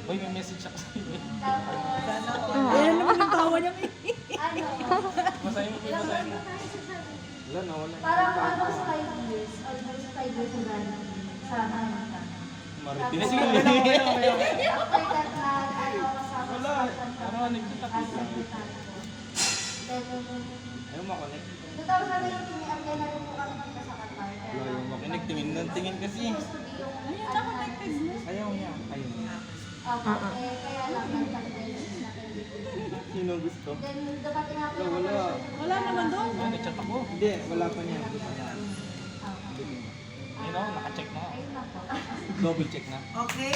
Uy, may message ako sa'yo. Tapos, Ayan naman ang tawa niya. Basahin mo, basahin mo. Wala na, wala. parang almost 5 years, almost 5 years na gano'n sa Manila. Maritin. Tapos, Sige, after that, kasama Wala. sa Ano, nagkita ko. Then, Ayaw makonek. 2018, may na rin po kami punta sa Qatar. Wala yung makinig. Tingin ng tingin kasi. Ayaw niya. Ayaw niya. Kaya lang, nagtag-dialysis na kayo. Sino gusto? Then, dumating nga po Wala. Wala naman doon. Ay, nag-chat ako. Hindi, wala pa niya. Ayun ako, naka-check na. Ayun na po. Double check na. Okay.